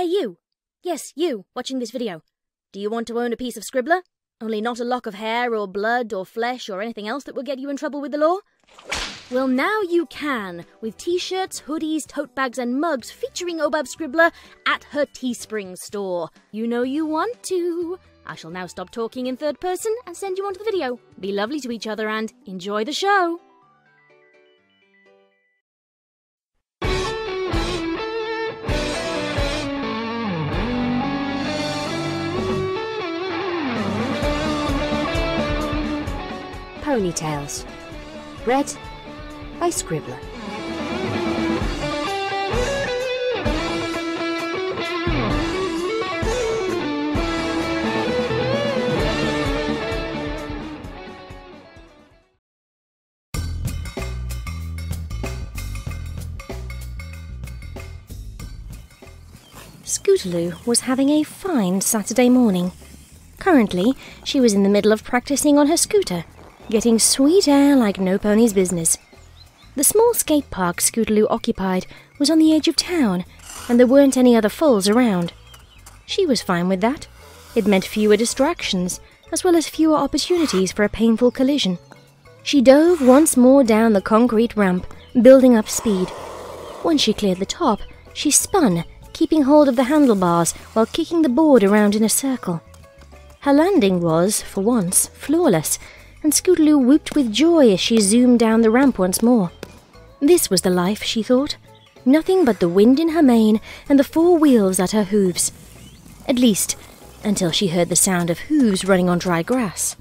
Hey you! Yes, you, watching this video. Do you want to own a piece of Scribbler? Only not a lock of hair or blood or flesh or anything else that will get you in trouble with the law? Well, now you can, with t-shirts, hoodies, tote bags and mugs featuring Obab Scribbler at her Teespring store. You know you want to. I shall now stop talking in third person and send you on to the video. Be lovely to each other and enjoy the show! Ponytails. Read by Scribbler. Scootaloo was having a fine Saturday morning. Currently, she was in the middle of practicing on her scooter, getting sweet air like no pony's business. The small skate park Scootaloo occupied was on the edge of town, and there weren't any other foals around. She was fine with that. It meant fewer distractions, as well as fewer opportunities for a painful collision. She dove once more down the concrete ramp, building up speed. Once she cleared the top, she spun, keeping hold of the handlebars while kicking the board around in a circle. Her landing was, for once, flawless, and Scootaloo whooped with joy as she zoomed down the ramp once more. This was the life, she thought. Nothing but the wind in her mane and the four wheels at her hooves. At least, until she heard the sound of hooves running on dry grass.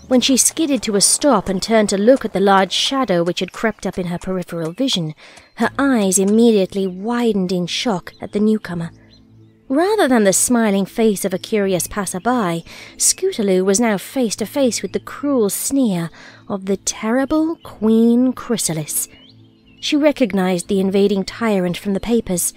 When she skidded to a stop and turned to look at the large shadow which had crept up in her peripheral vision, her eyes immediately widened in shock at the newcomer. Rather than the smiling face of a curious passerby, Scootaloo was now face to face with the cruel sneer of the terrible Queen Chrysalis. She recognized the invading tyrant from the papers.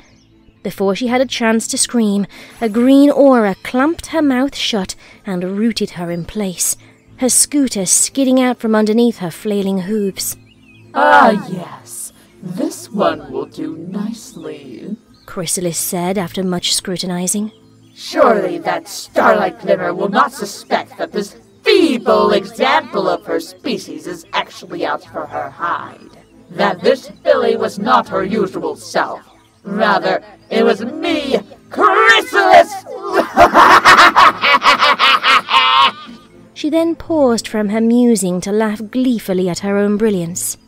Before she had a chance to scream, a green aura clamped her mouth shut and rooted her in place, her scooter skidding out from underneath her flailing hooves. Ah, yes, this one will do nicely, Chrysalis said after much scrutinizing. Surely that starlight glimmer will not suspect that this feeble example of her species is actually out for her hide. That this filly was not her usual self. Rather, it was me, Chrysalis! She then paused from her musing to laugh gleefully at her own brilliance.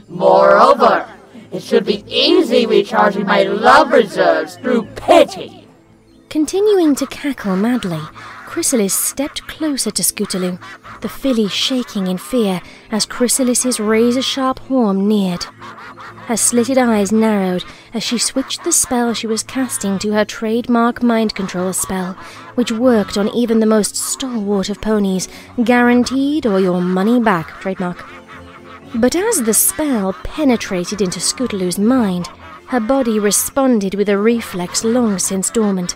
Moreover, it should be easy recharging my love reserves through pity. Continuing to cackle madly, Chrysalis stepped closer to Scootaloo, the filly shaking in fear as Chrysalis's razor-sharp horn neared. Her slitted eyes narrowed as she switched the spell she was casting to her trademark mind control spell, which worked on even the most stalwart of ponies, guaranteed or your money back trademark. But as the spell penetrated into Scootaloo's mind, her body responded with a reflex long since dormant,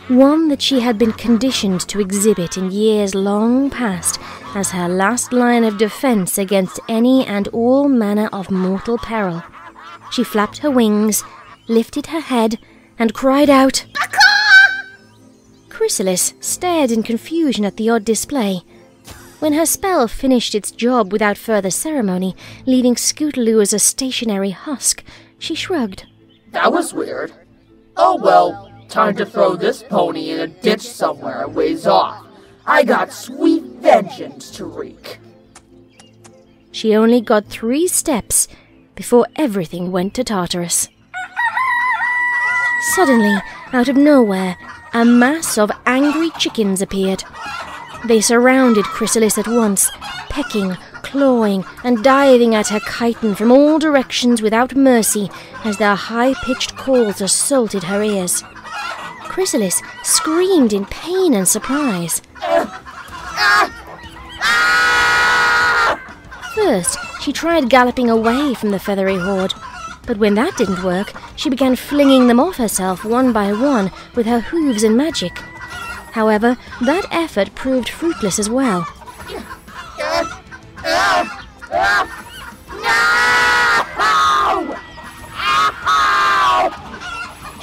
one that she had been conditioned to exhibit in years long past as her last line of defense against any and all manner of mortal peril. She flapped her wings, lifted her head, and cried out, "Caw!" Chrysalis stared in confusion at the odd display. When her spell finished its job without further ceremony, leaving Scootaloo as a stationary husk, she shrugged. That was weird. Oh well, time to throw this pony in a ditch somewhere a ways off. I got sweet vengeance to wreak. She only got 3 steps before everything went to Tartarus. Suddenly, out of nowhere, a mass of angry chickens appeared. They surrounded Chrysalis at once, pecking, clawing, and diving at her chitin from all directions without mercy as their high-pitched calls assaulted her ears. Chrysalis screamed in pain and surprise. First, she tried galloping away from the feathery horde, but when that didn't work, she began flinging them off herself one by one with her hooves and magic. However, that effort proved fruitless as well. No!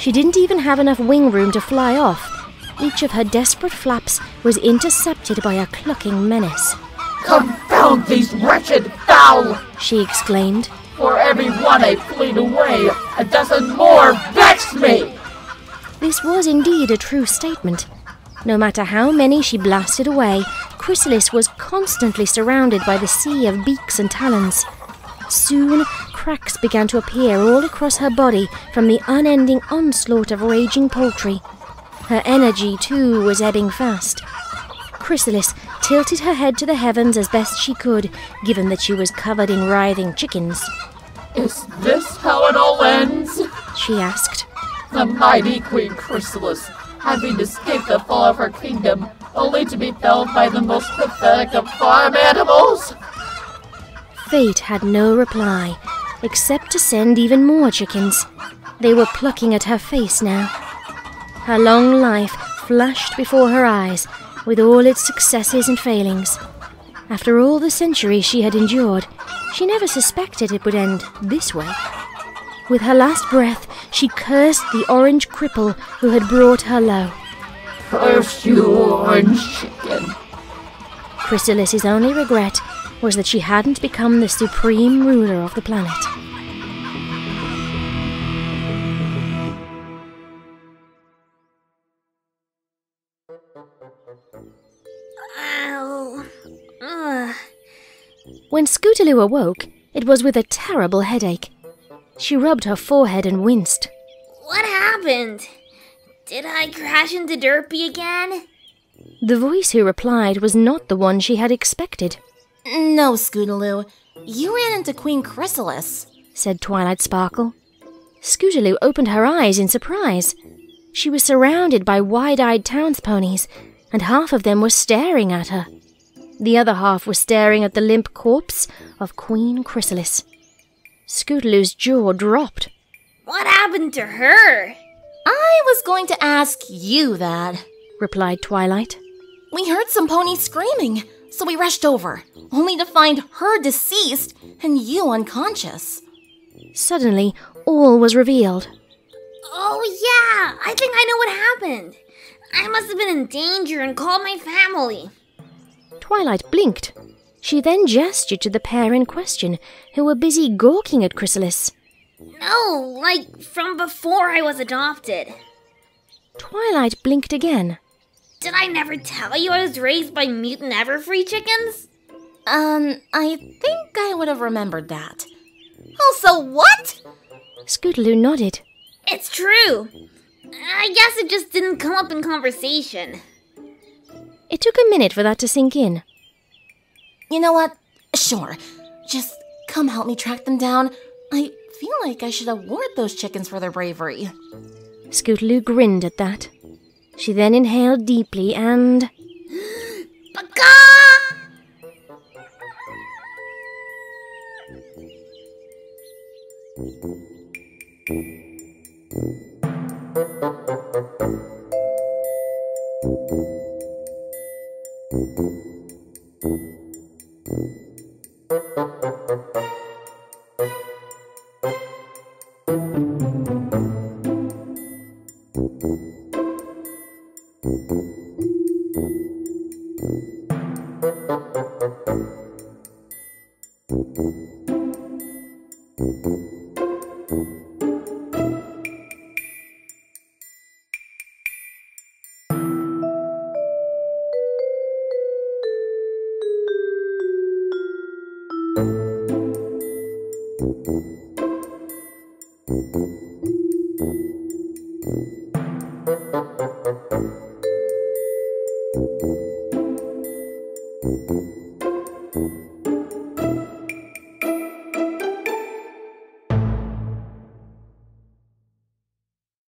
She didn't even have enough wing room to fly off. Each of her desperate flaps was intercepted by a clucking menace. "Confound these wretched fowl!" she exclaimed. "For every one I fleet away, a dozen more vex me!" This was indeed a true statement. No matter how many she blasted away, Chrysalis was constantly surrounded by the sea of beaks and talons. Soon, cracks began to appear all across her body from the unending onslaught of raging poultry. Her energy, too, was ebbing fast. Chrysalis tilted her head to the heavens as best she could, given that she was covered in writhing chickens. "Is this how it all ends?" she asked. "The mighty Queen Chrysalis, having escaped the fall of her kingdom, only to be felled by the most pathetic of farm animals?" Fate had no reply, except to send even more chickens. They were plucking at her face now. Her long life flashed before her eyes, with all its successes and failings. After all the centuries she had endured, she never suspected it would end this way. With her last breath, she cursed the orange cripple who had brought her low. "Curse you, orange chicken!" Chrysalis's only regret was that she hadn't become the supreme ruler of the planet. Ow. Ugh. When Scootaloo awoke, it was with a terrible headache. She rubbed her forehead and winced. What happened? Did I crash into Derpy again? The voice who replied was not the one she had expected. "No, Scootaloo. You ran into Queen Chrysalis," said Twilight Sparkle. Scootaloo opened her eyes in surprise. She was surrounded by wide-eyed townsponies, and half of them were staring at her. The other half was staring at the limp corpse of Queen Chrysalis. Scootaloo's jaw dropped. What happened to her? "I was going to ask you that," replied Twilight. "We heard some ponies screaming, so we rushed over, only to find her deceased and you unconscious." Suddenly, all was revealed. Oh yeah, I think I know what happened. I must have been in danger and called my family. Twilight blinked. She then gestured to the pair in question, who were busy gawking at Chrysalis. No, like from before I was adopted. Twilight blinked again. Did I never tell you I was raised by mutant Everfree chickens? I think I would have remembered that. "Oh, so what?" Scootaloo nodded. It's true. I guess it just didn't come up in conversation. It took a minute for that to sink in. "You know what? Sure. Just come help me track them down. I feel like I should award those chickens for their bravery." Scootaloo grinned at that. She then inhaled deeply and... Baka!